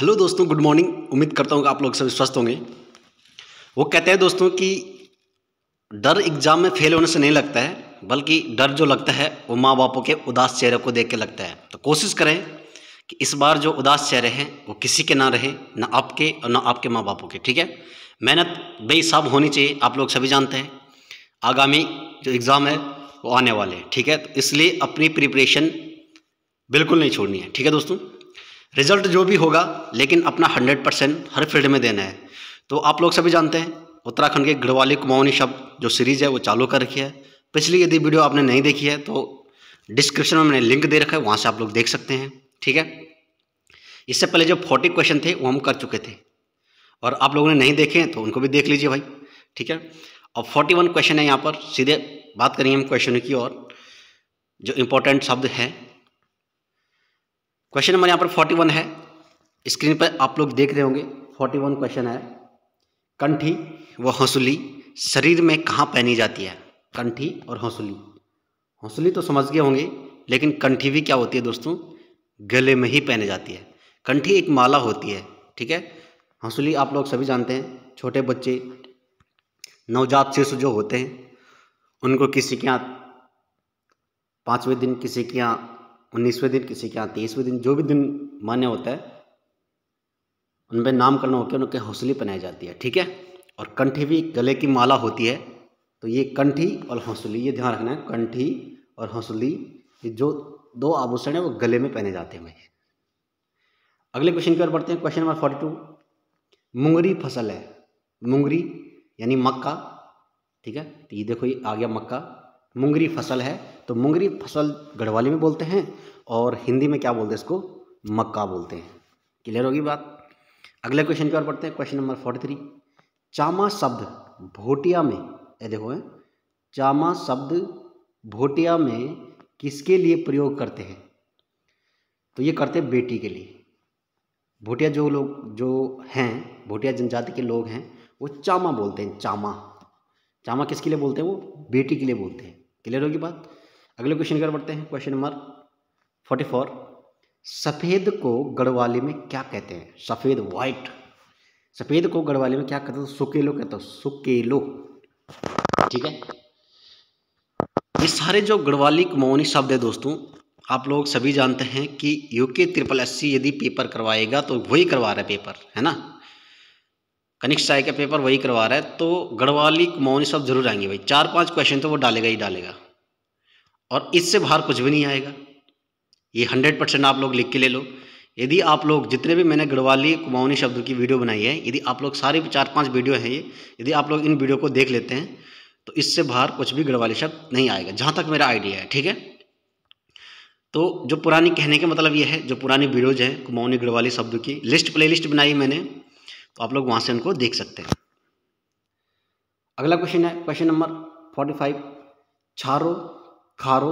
Hello दोस्तों, good morning. उम्मीद करता हूँ कि आप लोग सभी स्वस्थ होंगे। वो कहते हैं दोस्तों कि डर एग्जाम में फेल होने से नहीं लगता है, बल्कि डर जो लगता है वो माँ बापों के उदास चेहरे को देख के लगता है। तो कोशिश करें कि इस बार जो उदास चेहरे हैं वो किसी के ना रहे, ना आपके और ना आपके माँ बापों के। ठीक है, मेहनत बेहिसाब होनी चाहिए। आप लोग सभी जानते हैं आगामी जो एग्ज़ाम है वो आने वाले हैं। ठीक है, तो इसलिए अपनी प्रिपरेशन बिल्कुल नहीं छोड़नी है। ठीक है दोस्तों, रिजल्ट जो भी होगा लेकिन अपना 100% हर फील्ड में देना है। तो आप लोग सभी जानते हैं उत्तराखंड के गढ़वाली कुमाऊनी शब्द जो सीरीज़ है वो चालू कर रखी है। पिछली यदि वीडियो आपने नहीं देखी है तो डिस्क्रिप्शन में मैंने लिंक दे रखा है, वहाँ से आप लोग देख सकते हैं। ठीक है, इससे पहले जो 40 क्वेश्चन थे वो हम कर चुके थे, और आप लोगों ने नहीं देखे हैं तो उनको भी देख लीजिए भाई। ठीक है, और 41 क्वेश्चन है। यहाँ पर सीधे बात करेंगे हम क्वेश्चन की, और जो इम्पोर्टेंट शब्द हैं। क्वेश्चन नंबर यहाँ पर 41 है, स्क्रीन पर आप लोग देख रहे होंगे। 41 क्वेश्चन है, कंठी व हंसुली शरीर में कहाँ पहनी जाती है? कंठी और हंसुली। हंसुली तो समझ गए होंगे, लेकिन कंठी भी क्या होती है दोस्तों? गले में ही पहने जाती है। कंठी एक माला होती है। ठीक है, हंसुली आप लोग सभी जानते हैं, छोटे बच्चे नवजात शिशु जो होते हैं उनको किसी के यहाँ 5वें दिन, किसी के यहाँ 19वें दिन, किसी के यहाँ 23वें दिन, जो भी दिन मान्य होता है उन पर नामकरण होकर उनके हौसली पहनाई जाती है। ठीक है, और कंठी भी गले की माला होती है। तो ये कंठी और हौसली, ये ध्यान रखना है, कंठी और हौसली ये जो दो आभूषण है वो गले में पहने जाते हैं भाई। अगले क्वेश्चन की ओर बढ़ते हैं। क्वेश्चन नंबर 42, मुंगरी फसल है। मुंगरी यानी मक्का। ठीक है, तो ये देखो ये आ गया मक्का। मुंगरी फसल है, तो मुंगरी फसल गढ़वाली में बोलते हैं और हिंदी में क्या बोलते हैं इसको? मक्का बोलते हैं। क्लियर होगी बात। अगले क्वेश्चन की ओर बढ़ते हैं। क्वेश्चन नंबर 43, चामा शब्द भोटिया में, ये देखो है, चामा शब्द भोटिया में किसके लिए प्रयोग करते हैं? तो ये करते हैं बेटी के लिए। भोटिया जो लोग जो हैं, भोटिया जनजाति के लोग हैं, वो चामा बोलते हैं। चामा, चामा किसके लिए बोलते हैं? वो बेटी के लिए बोलते हैं। क्लियर होगी बात। अगले क्वेश्चन की ओर बढ़ते हैं। क्वेश्चन नंबर 44, सफ़ेद को गढ़वाली में क्या कहते हैं? सफ़ेद, वाइट। सफ़ेद को गढ़वाली में क्या कहते हैं? सुकेलो कहते हैं, सुकेलो। ठीक है, ये सारे जो गढ़वाली कुमाऊनी शब्द है दोस्तों, आप लोग सभी जानते हैं कि यूके SSS यदि पेपर करवाएगा तो वही करवा रहा है पेपर, है ना। कनिष्ठ सहायक का पेपर वही करवा रहा है, तो गढ़वाली कुमाऊनी शब्द जरूर आएंगे भाई। 4-5 क्वेश्चन तो वो डालेगा ही डालेगा, और इससे बाहर कुछ भी नहीं आएगा। ये 100% आप लोग लिख के ले लो। यदि आप लोग जितने भी मैंने गढ़वाली कुमाऊनी शब्दों की वीडियो बनाई है, यदि आप लोग सारी 4-5 वीडियो हैं ये, यदि आप लोग इन वीडियो को देख लेते हैं तो इससे बाहर कुछ भी गढ़वाली शब्द नहीं आएगा, जहाँ तक मेरा आइडिया है। ठीक है, तो जो पुरानी कहने का मतलब ये है, जो पुरानी वीडियोज हैं कुमाऊनी गढ़वाली शब्दों की लिस्ट, प्ले लिस्ट बनाई मैंने, तो आप लोग वहाँ से उनको देख सकते हैं। अगला क्वेश्चन है क्वेश्चन नंबर 45, छारो खारो,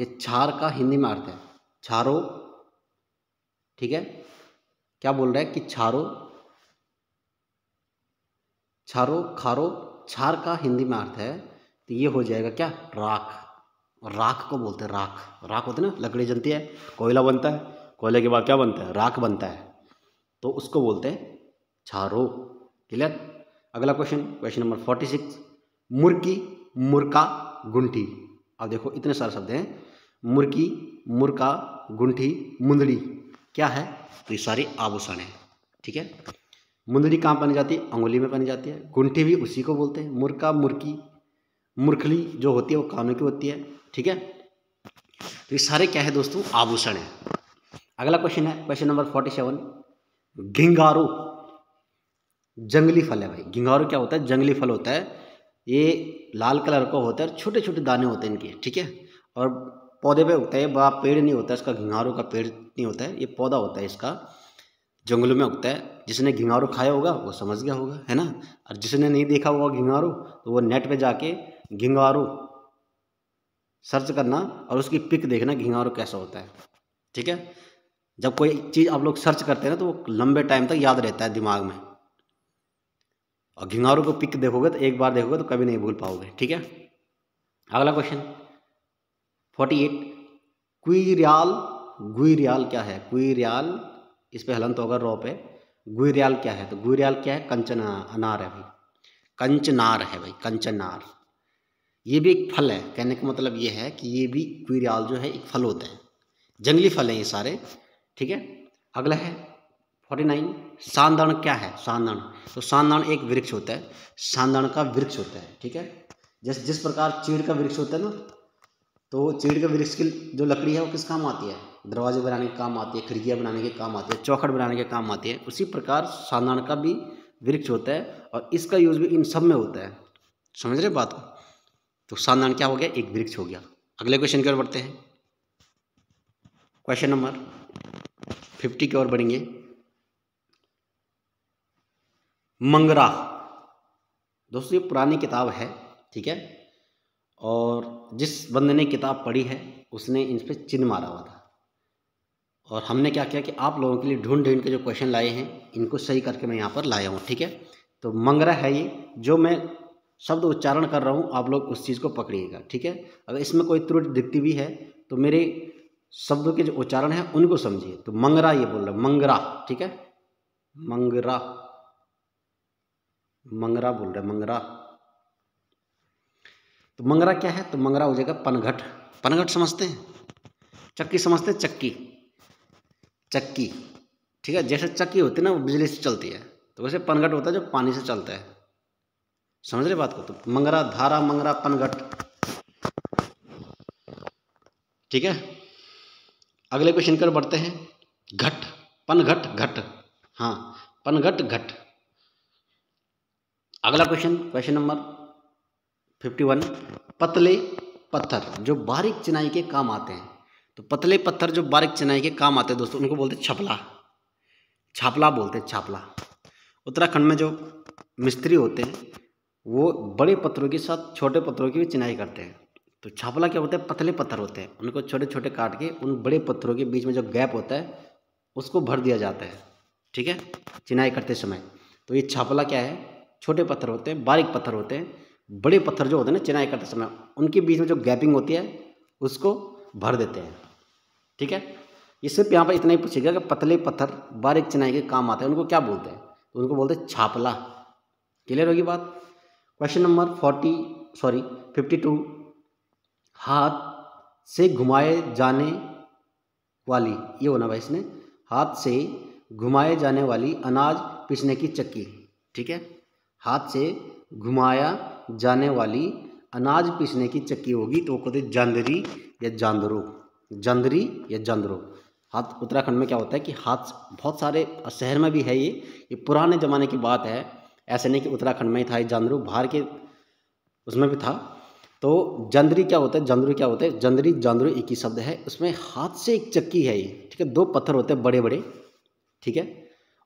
ये छार का हिंदी में अर्थ है छारो। ठीक है, क्या बोल रहा है कि छारो, छारो खारो, छार का हिंदी में अर्थ है, तो ये हो जाएगा क्या? राख। राख को बोलते हैं राख। राख होती है ना, लकड़ी जलती है, कोयला बनता है, कोयले के बाद क्या बनता है? राख बनता है, तो उसको बोलते हैं छारो। क्लियर। अगला क्वेश्चन, क्वेश्चन नंबर 46, मुर्की मुर्का गुंठी। अब देखो इतने सारे शब्द हैं, मुर्की मुर्का गुंठी मुंदड़ी, क्या है? तो ये सारी आभूषण है। ठीक है, मुंदड़ी कहाँ पहनी जाती है? अंगुली में पहनी जाती है। गुंठी भी उसी को बोलते हैं। मुर्का मुर्की मुरखली जो होती है वो कानों की होती है। ठीक है, तो ये सारे क्या है दोस्तों? आभूषण है। अगला क्वेश्चन है क्वेश्चन नंबर 47, घिंगारू जंगली फल है भाई। घिंगारू क्या होता है? जंगली फल होता है। ये लाल कलर का होता है, छोटे छोटे दाने होते हैं इनके। ठीक है, और पौधे पे उगता है, बड़ा पेड़ नहीं होता इसका, घिंगारू का पेड़ नहीं होता है, ये पौधा होता है इसका, जंगलों में उगता है। जिसने घिंगारू खाया होगा वो समझ गया होगा, है ना। और जिसने नहीं देखा होगा घिंगारू, तो वो नेट पे जाके घिंगारू सर्च करना और उसकी पिक देखना घिंगारू कैसा होता है। ठीक है, जब कोई चीज़ आप लोग सर्च करते हैं ना तो वो लंबे टाइम तक याद रहता है दिमाग में, और घिंगारू को पिक देखोगे तो एक बार देखोगे तो कभी नहीं भूल पाओगे। ठीक है, अगला क्वेश्चन 48, क्विरियाल। क्विरियाल क्या है? क्विरियाल इस पे हलंत होगा रॉ पे। गुइरियाल क्या है? तो गुइरियाल क्या है? कंचन अनार है भाई, कंचनार है भाई, कंचनार। ये भी एक फल है, कहने का मतलब ये है कि ये भी गुइरियाल जो है एक फल होता है, जंगली फल हैं ये सारे, ठीक है। अगला है 49, सांदण क्या है? सांदण, तो सांदण एक वृक्ष होता है, सांदण का वृक्ष होता है, ठीक है। जिस प्रकार चीड़ का वृक्ष होता है ना, तो चीड़ के वृक्ष की जो लकड़ी है वो किस काम आती है? दरवाजे बनाने के काम आती है, खिड़कियाँ बनाने के काम आती है, चौखट बनाने के काम आती है। उसी प्रकार सांदण का भी वृक्ष होता है और इसका यूज भी इन सब में होता है। समझ रहे बात को? तो सांदण क्या हो गया? एक वृक्ष हो गया। अगले क्वेश्चन की ओर बढ़ते हैं। क्वेश्चन नंबर 50 की ओर बढ़ेंगे। मंगरा, दोस्तों ये पुरानी किताब है, ठीक है, और जिस बंदे ने किताब पढ़ी है उसने इन पर चिन्ह मारा हुआ था, और हमने क्या किया कि आप लोगों के लिए ढूंढ ढूंढ के जो क्वेश्चन लाए हैं इनको सही करके मैं यहाँ पर लाया हूँ, ठीक है। तो मंगरा है ये, जो मैं शब्द उच्चारण कर रहा हूँ आप लोग उस चीज़ को पकड़िएगा, ठीक है। अगर इसमें कोई त्रुटि दिखती भी है तो मेरे शब्दों के जो उच्चारण है उनको समझिए। तो मंगरा ये बोल रहा है, मंगरा, ठीक है, मंगरा, मंगरा बोल रहे, मंगरा। तो मंगरा क्या है? तो मंगरा हो जाएगा पनघट। पनघट समझते हैं? चक्की समझते हैं? चक्की, चक्की, ठीक है। जैसे चक्की होती है ना वो बिजली से चलती है, तो वैसे पनघट होता है जो पानी से चलता है। समझ रहे बात को? तो मंगरा, धारा, मंगरा, पनघट, ठीक है। अगले क्वेश्चन पर बढ़ते हैं। घट, पनघट, घट, हाँ, पनघट, घट। अगला क्वेश्चन, क्वेश्चन नंबर 51, पतले पत्थर जो बारीक चिनाई के काम आते हैं। तो पतले पत्थर जो बारीक चिनाई के काम आते हैं दोस्तों, उनको बोलते हैं छपला, छापला बोलते हैं, छापला। उत्तराखंड में जो मिस्त्री होते हैं वो बड़े पत्थरों के साथ छोटे पत्थरों की भी चिनाई करते हैं। तो छापला क्या होता है? पतले पत्थर होते हैं, उनको छोटे छोटे काट के उन बड़े पत्थरों के बीच में जो गैप होता है उसको भर दिया जाता है, ठीक है, चिनाई करते समय। तो ये छापला क्या है? छोटे पत्थर होते हैं, बारीक पत्थर होते हैं। बड़े पत्थर जो होते हैं ना चिनाई करते समय, उनके बीच में जो गैपिंग होती है उसको भर देते हैं, ठीक है। ये सिर्फ यहाँ पर इतना ही पूछेगा कि पतले पत्थर बारीक चिनाई के काम आते हैं, उनको क्या बोलते हैं? तो उनको बोलते हैं छापला। क्लियर होगी बात? क्वेश्चन नंबर 52, हाथ से घुमाए जाने वाली, ये होना भाई इसने, हाथ से घुमाए जाने वाली अनाज पीसने की चक्की, ठीक है। हाथ से घुमाया जाने वाली अनाज पीसने की चक्की होगी तो वो कहते हैं जांदरी या जांदरो, जांदरी या जांदरो। हाथ, उत्तराखंड में क्या होता है कि हाथ, बहुत सारे शहर में भी है ये पुराने ज़माने की बात है, ऐसे नहीं कि उत्तराखंड में ही था ये जांदरू, बाहर के उसमें भी था। तो जंदरी क्या होता है? जंदरू क्या होता है? जंदरी जांदरू एक ही शब्द है, उसमें हाथ से एक चक्की है ये, ठीक है। दो पत्थर होते हैं बड़े बड़े, ठीक है,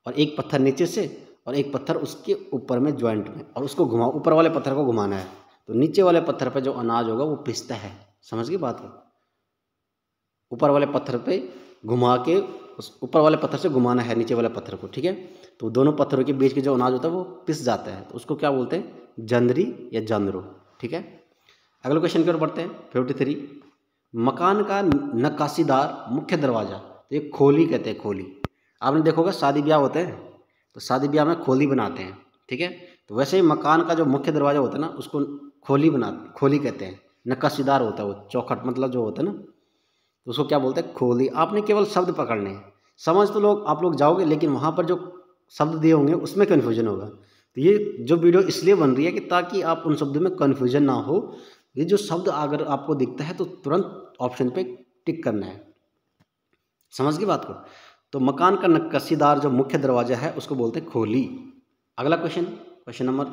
और एक पत्थर नीचे से और एक पत्थर उसके ऊपर में ज्वाइंट में, और उसको घुमा, ऊपर वाले पत्थर को घुमाना है, तो नीचे वाले पत्थर पे जो अनाज होगा वो पिसता है। समझ गई बात को? ऊपर वाले पत्थर पे घुमा के उस ऊपर वाले पत्थर से घुमाना है नीचे वाले पत्थर को, ठीक है। तो दोनों पत्थरों के बीच के जो अनाज होता है वो पिस जाता है, तो उसको क्या बोलते हैं? जंदरी या जांदरू, ठीक है। अगले क्वेश्चन की ओर बढ़ते हैं। 53, मकान का नक्काशीदार मुख्य दरवाजा, तो ये खोली कहते हैं, खोली। आपने देखा होगा शादी ब्याह होते हैं तो शादी ब्याह में खोली बनाते हैं, ठीक है। तो वैसे ही मकान का जो मुख्य दरवाजा होता है ना उसको खोली कहते हैं। नक्काशीदार होता है वो, चौखट मतलब जो होता है ना, तो उसको क्या बोलते हैं? खोली। आपने केवल शब्द पकड़ने हैं, समझ तो आप लोग जाओगे, लेकिन वहाँ पर जो शब्द दिए होंगे उसमें कन्फ्यूजन होगा। तो ये जो वीडियो इसलिए बन रही है कि ताकि आप उन शब्दों में कन्फ्यूजन ना हो। ये जो शब्द अगर आपको दिखता है तो तुरंत ऑप्शन पे टिक करना है। समझ गई बात को? तो मकान का नक्काशीदार जो मुख्य दरवाजा है उसको बोलते हैं खोली। अगला क्वेश्चन, क्वेश्चन नंबर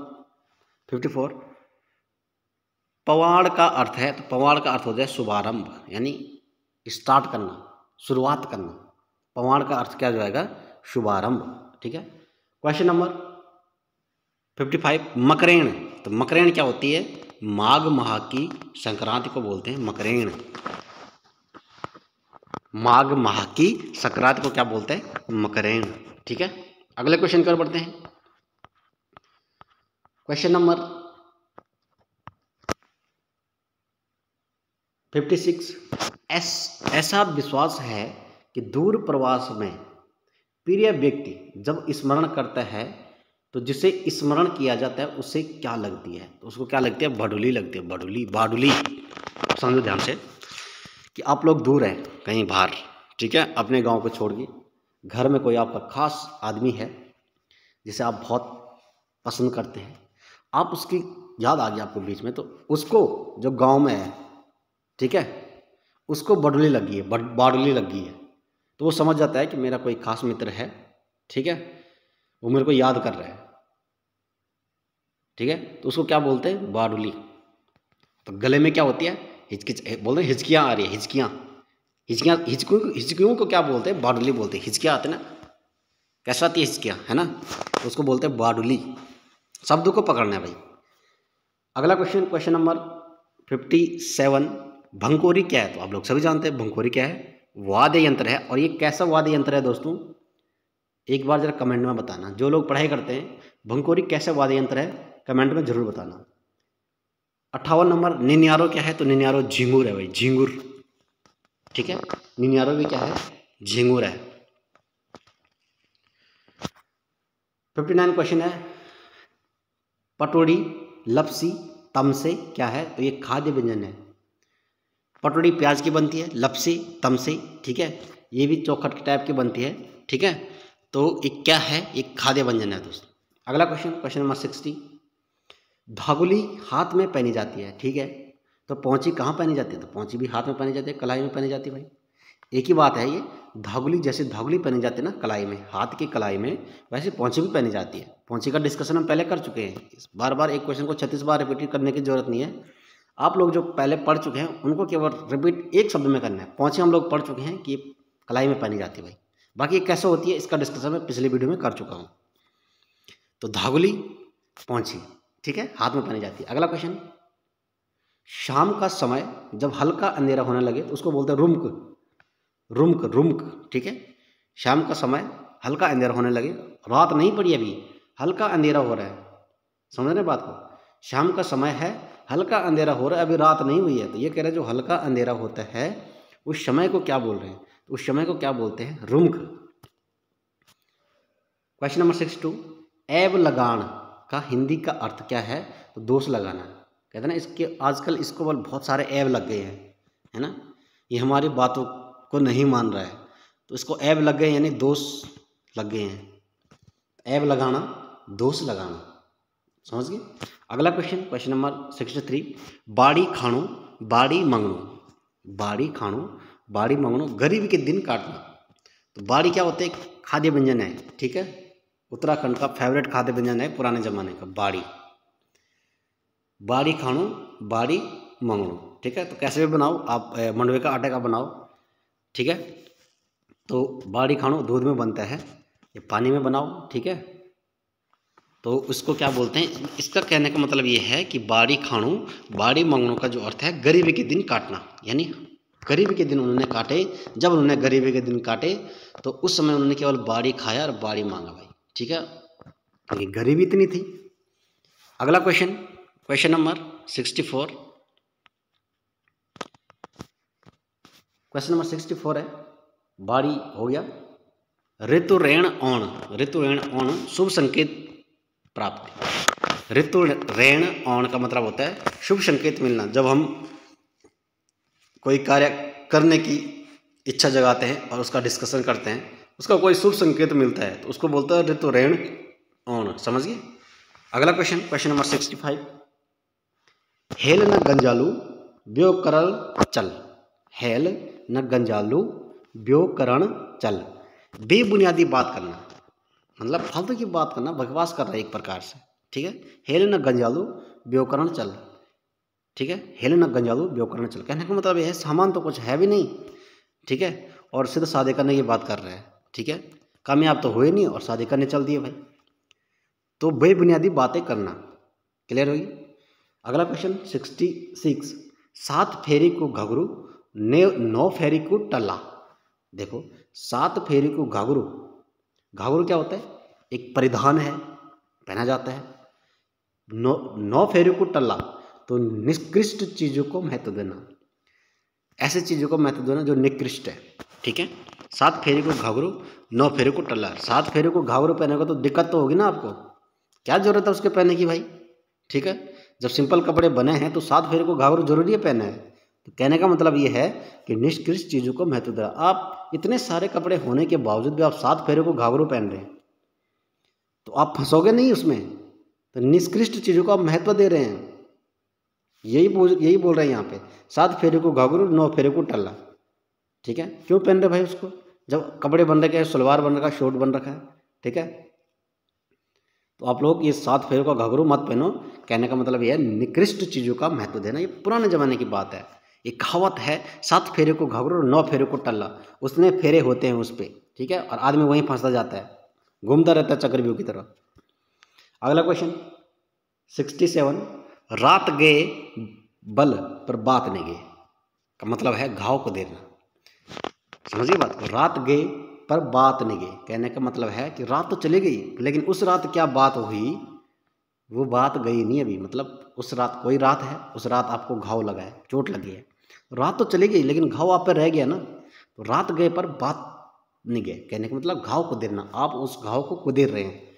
54, पवाड़ का अर्थ है, तो पवाड़ का अर्थ हो जाए शुभारंभ, यानी स्टार्ट करना, शुरुआत करना। पवाड़ का अर्थ क्या हो जाएगा? शुभारंभ, ठीक है। क्वेश्चन नंबर 55, मकरेण, तो मकरेण क्या होती है? माघ माह की संक्रांति को बोलते हैं मकरेण। माघ माह की संक्रांति को क्या बोलते हैं? मकरेण, ठीक है। अगले क्वेश्चन की ओर बढ़ते हैं। क्वेश्चन नंबर 56, ऐसा विश्वास है कि दूर प्रवास में प्रिय व्यक्ति जब स्मरण करता है तो जिसे स्मरण किया जाता है उसे क्या लगती है? तो उसको क्या लगती है? बाडुली लगती है। बाडुली, बाडुली। समझो ध्यान से कि आप लोग दूर हैं कहीं बाहर, ठीक है, अपने गांव को छोड़ के, घर में कोई आपका खास आदमी है जिसे आप बहुत पसंद करते हैं, आप उसकी याद आ गई आपको बीच में, तो उसको जो गांव में है, ठीक है, उसको बाडुली लगी है, बाडुली लगी है, तो वो समझ जाता है कि मेरा कोई खास मित्र है, ठीक है, वो मेरे को याद कर रहा है, ठीक है, तो उसको क्या बोलते हैं? बाडुली। तो गले में क्या होती है? हिचकिच, बोलते हैं हिचकियाँ आ रही है, हिचकियाँ, हिचकियाँ, हिचकियों को क्या बोलते हैं? बाडुली बोलते हैं। हिचकियाँ आते ना, कैसा आती है हिचकियाँ, है ना, तो उसको बोलते हैं बाडुली। शब्द को पकड़ना है भाई। अगला क्वेश्चन, क्वेश्चन नंबर 57, भंकोरी क्या है? तो आप लोग सभी जानते हैं भंकोरी क्या है, वाद्य यंत्र है। और ये कैसा वाद्य यंत्र है दोस्तों, एक बार जरा कमेंट में बताना। जो लोग पढ़ाई करते हैं, भंकोरी कैसा वाद्य यंत्र है, कमेंट में जरूर बताना। 58 नंबर, निन्यारो क्या है? तो निन्यारो झिंगुर है भाई, झिंगुर, ठीक है, निन्यारो भी क्या है? झिंगुर है। 59 क्वेश्चन है, पटोड़ी, लपसी, तमसे क्या है? तो ये खाद्य व्यंजन है। पटोड़ी प्याज की बनती है, लपसी तमसे, ठीक है, ये भी चौखट के टाइप की बनती है, ठीक है, तो ये क्या है? एक खाद्य व्यंजन है दोस्तों। अगला क्वेश्चन, क्वेश्चन नंबर 60, धागुली हाथ में पहनी जाती है, ठीक है, तो पौंची कहाँ पहनी जाती है? तो पौंची भी हाथ में पहनी जाती है, कलाई में पहनी जाती है भाई, एक ही बात है ये। धागुली, जैसे धागुली पहनी जाती है ना कलाई में, हाथ की कलाई में, वैसे पौंची भी पहनी जाती है। पौंची का डिस्कशन हम पहले कर चुके हैं, बार बार एक क्वेश्चन को 36 बार रिपीट करने की जरूरत नहीं है। आप लोग जो पहले पढ़ चुके हैं उनको केवल रिपीट एक शब्द में करना है। पौंची हम लोग पढ़ चुके हैं कि कलाई में पहनी जाती है भाई, बाकी कैसे होती है इसका डिस्कशन मैं पिछले वीडियो में कर चुका हूँ। तो धागुली, पौंची, ठीक है, हाथ में पहनी जाती है। अगला क्वेश्चन, शाम का समय जब हल्का अंधेरा होने लगे तो उसको बोलते हैं रुमक, रुमक, रुमक, ठीक है, शाम का समय हल्का अंधेरा होने लगे, रात नहीं पड़ी अभी, हल्का अंधेरा हो रहा है, समझ रहे बात को, शाम का समय है, हल्का अंधेरा हो रहा है, अभी रात नहीं हुई है, तो ये कह रहे हैं जो हल्का अंधेरा होता है उस समय को क्या बोल रहे हैं? तो उस समय को क्या बोलते हैं? रुमक। क्वेश्चन नंबर 62, ऐब लगान का हिंदी का अर्थ क्या है? तो दोष लगाना। कहते हैं ना, इसके आजकल इसको बल बहुत सारे ऐब लग गए हैं, है ना, ये हमारी बातों को नहीं मान रहा है, तो इसको ऐब लग गए यानी दोष लग गए हैं। ऐब लगाना, दोष लगाना, समझ गए। अगला क्वेश्चन, क्वेश्चन नंबर 63, बाड़ी खाणो, बाड़ी मंगनो, बाड़ी खाणो, बाड़ी मंगनो, गरीब के दिन काटना। तो बाड़ी क्या होते हैं? खाद्य व्यंजन है, ठीक है, उत्तराखंड का फेवरेट खाद्य व्यंजन है पुराने जमाने का, बाड़ी। बाड़ी खाणो, बाड़ी मंगनो, ठीक है, तो कैसे भी बनाओ आप, मंडवे का आटे का बनाओ, ठीक है, तो बाड़ी खाणो दूध में बनता है, ये पानी में बनाओ, ठीक है, तो उसको क्या बोलते हैं? इसका कहने का मतलब ये है कि बाड़ी खाणो, बाड़ी मंगनो का जो अर्थ है गरीबी के दिन काटना, यानी गरीबी के दिन उन्होंने काटे, जब उन्होंने गरीबी के दिन काटे तो उस समय उन्होंने केवल बाड़ी खाया और बाड़ी मांगा भाई, ठीक है, क्योंकि गरीबी इतनी थी। अगला question, question number 64, question number 64 है, बाड़ी हो गया, ऋतु ऋण ओण, ऋतु ऋण ओण शुभ संकेत प्राप्ति। ऋतु ऋण ओण का मतलब होता है शुभ संकेत मिलना, जब हम कोई कार्य करने की इच्छा जगाते हैं और उसका डिस्कशन करते हैं, उसका कोई शुभ संकेत मिलता है, तो उसको बोलता है ऋतु ऋण ओण, समझ गए। अगला क्वेश्चन, क्वेश्चन नंबर 65, हेल न गंजालू ब्यो करल चल, हेल न गंजालू ब्यो करण चल, बेबुनियादी बात करना, मतलब फालतू की बात करना, बकवास कर रहा है एक प्रकार से, ठीक है, हेल न गंजालू ब्योकरण चल, ठीक है, हेल न गंजालू ब्योकरण चल, कहने का मतलब यह है सामान तो कुछ है भी नहीं, ठीक है, और सिर्फ शादी करने की बात कर रहा है, ठीक है, कामयाब तो हुए नहीं और शादी करने चल दिए भाई, तो बेबुनियादी बातें करना, क्लियर होगी। अगला क्वेश्चन 66, 7 फेरी को घघरू 9 फेरी को टल्ला। देखो 7 फेरी को घघरू, घाघरू क्या होता है? एक परिधान है, पहना जाता है। 9 फेरी को टल्ला, तो निकृष्ट चीज़ों को महत्व देना, ऐसे चीज़ों को महत्व देना जो निकृष्ट है, ठीक है। 7 फेरे को घाघरू 9 फेरे को टल्ला। 7 फेरे को घाघरू पहने को तो दिक्कत तो होगी ना आपको, क्या जरूरत है उसके पहनने की भाई, ठीक है। जब सिंपल कपड़े बने हैं तो 7 फेरे को घाघरू जरूरी है पहनना है। तो कहने का मतलब ये है कि निष्कृष्ट चीज़ों को महत्व दे। आप इतने सारे कपड़े होने के बावजूद भी आप 7 फेरे को घाघरू पहन रहे हैं तो आप फंसोगे नहीं उसमें। तो निष्कृष्ट चीज़ों को आप महत्व दे रहे हैं, यही बोल रहे हैं यहाँ पे। 7 फेरे को घाघरू 9 फेरे को टल्ला, ठीक है। क्यों पहन रहे भाई उसको, जब कपड़े बन रखे हैं, सलवार बन रखा है, शॉर्ट बन रखा है, ठीक है। तो आप लोग ये 7 फेरे का घाघरू मत पहनो। कहने का मतलब ये है निकृष्ट चीज़ों का महत्व देना। ये पुराने ज़माने की बात है। ये कहावत है 7 फेरे को घाघरू और 9 फेरे को टल्ला। उसने फेरे होते हैं उस पर, ठीक है, और आदमी वहीं फंसता जाता है, घूमता रहता है चक्रव्यूह की तरह। अगला क्वेश्चन 67, रात गए बल पर बात नहीं गए का मतलब है घाव को देना। समझिए बात को, रात गए पर बात नहीं गई। कहने का मतलब है कि रात तो चली गई लेकिन उस रात क्या बात हुई वो बात गई नहीं अभी। मतलब उस रात कोई रात है, उस रात आपको घाव लगा है, चोट लगी है, रात तो चली गई लेकिन घाव आप पर रह गया ना। तो रात गए पर बात नहीं गए, कहने का मतलब घाव को देना। आप उस घाव को कुदेर रहे हैं।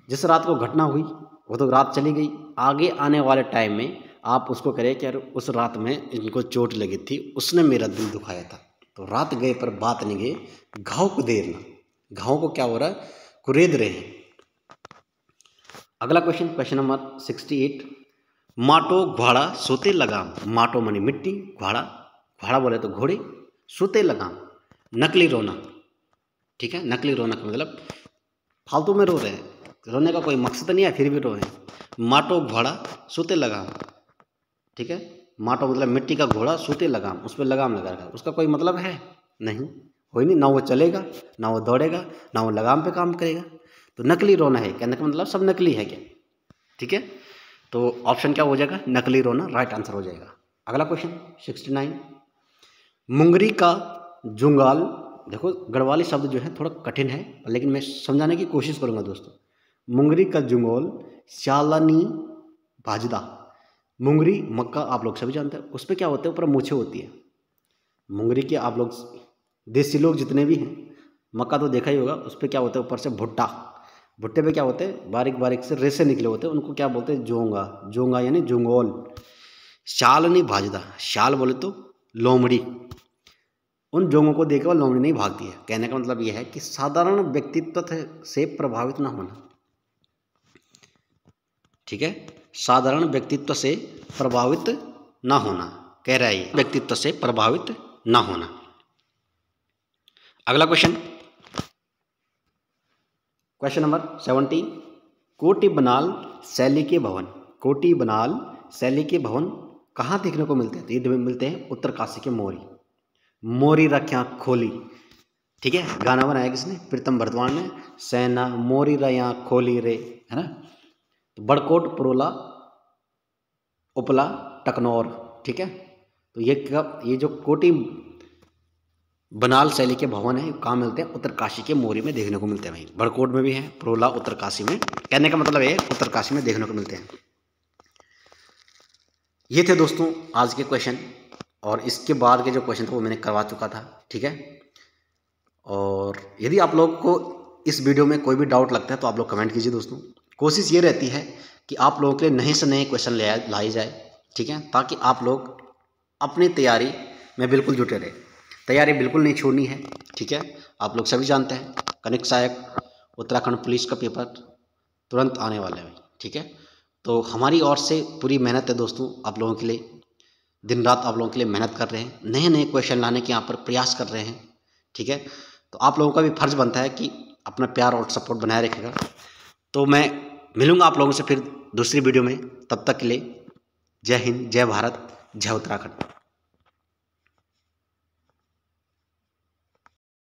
जिस रात को घटना हुई वो तो रात चली गई, आगे आने वाले टाइम में आप उसको करें कि यार उस रात में इनको चोट लगी थी, उसने मेरा दिल दुखाया था। तो रात गए पर बात नहीं गए, घाव को देरना। घाव को क्या हो रहा है, कुरेद रहे हैं। अगला क्वेश्चन नंबर 68, माटो घोड़ा सोते लगाम। माटो मनी मिट्टी, घोड़ा बोले तो घोड़े, सोते लगाम नकली रोना, ठीक है। नकली रोना का मतलब फालतू में रो रहे हैं, रोने का कोई मकसद नहीं है फिर भी रो रहे हैं। माटो घोड़ा सोते लगाम, ठीक है। माटो मतलब मिट्टी का घोड़ा, सूते लगाम, उस पर लगाम लगा रखा है, उसका कोई मतलब है नहीं, कोई नहीं, ना वो चलेगा ना वो दौड़ेगा ना वो लगाम पे काम करेगा। तो नकली रोना है, कहने का मतलब सब नकली है क्या, ठीक है। तो ऑप्शन क्या हो जाएगा, नकली रोना राइट आंसर हो जाएगा। अगला क्वेश्चन 69, मुंगरी का जुंगाल। देखो गढ़वाली शब्द जो है थोड़ा कठिन है लेकिन मैं समझाने की कोशिश करूंगा दोस्तों। मुंगरी का जुंगोल शालानी भाजदा। मुंगरी मक्का आप लोग सभी जानते हैं, उस पर क्या होता है, ऊपर मूछें होती है। मुंगरी के आप लोग देसी लोग जितने भी हैं, मक्का तो देखा ही होगा, उस पर क्या होता है ऊपर से भुट्टा, भुट्टे पे क्या होते हैं बारीक बारीक से रेसे निकले होते हैं, उनको क्या बोलते हैं, जोंगा। जोंगा यानी जुंगोल। शाल नहीं भाजदा, शाल बोले तो लोमड़ी। उन जोंगों को देखकर लोमड़ी नहीं भागती है। कहने का मतलब यह है कि साधारण व्यक्तित्व से प्रभावित ना होना, ठीक है। साधारण व्यक्तित्व से प्रभावित ना होना कह रहा है, व्यक्तित्व से प्रभावित ना होना। अगला क्वेश्चन नंबर 70, कोटी बनाल शैली के भवन। कोटी बनाल शैली के भवन कहाँ देखने को मिलते हैं, तो ये मिलते हैं उत्तरकाशी के मोरी। मोरी रख्या खोली, ठीक है, गाना बनाया किसने, प्रीतम भरद्वाज ने। सेना मोरी रया खोली रे, है ना। तो बड़कोट पुरोला उपला टकनौर, ठीक है। तो ये जो कोटी बनाल शैली के भवन है कहाँ मिलते हैं, उत्तरकाशी के मोरी में देखने को मिलते हैं भाई। बड़कोट में भी है, पुरोला उत्तरकाशी में, कहने का मतलब है उत्तरकाशी में देखने को मिलते हैं। ये थे दोस्तों आज के क्वेश्चन, और इसके बाद के जो क्वेश्चन थे वो मैंने करवा चुका था, ठीक है। और यदि आप लोग को इस वीडियो में कोई भी डाउट लगता है तो आप लोग कमेंट कीजिए दोस्तों। कोशिश ये रहती है कि आप लोगों के लिए नए से नए क्वेश्चन लाई जाए, ठीक है, ताकि आप लोग अपनी तैयारी में बिल्कुल जुटे रहे। तैयारी बिल्कुल नहीं छोड़नी है, ठीक है। आप लोग सभी जानते हैं कनिष्ठ सहायक उत्तराखंड पुलिस का पेपर तुरंत आने वाला है, ठीक है। तो हमारी ओर से पूरी मेहनत है दोस्तों आप लोगों के लिए, दिन रात आप लोगों के लिए मेहनत कर रहे हैं, नए नए क्वेश्चन लाने के यहाँ पर प्रयास कर रहे हैं, ठीक है। तो आप लोगों का भी फर्ज बनता है कि अपना प्यार और सपोर्ट बनाए रखेगा। तो मैं मिलूंगा आप लोगों से फिर दूसरी वीडियो में, तब तक के लिए जय हिंद, जय भारत, जय उत्तराखंड।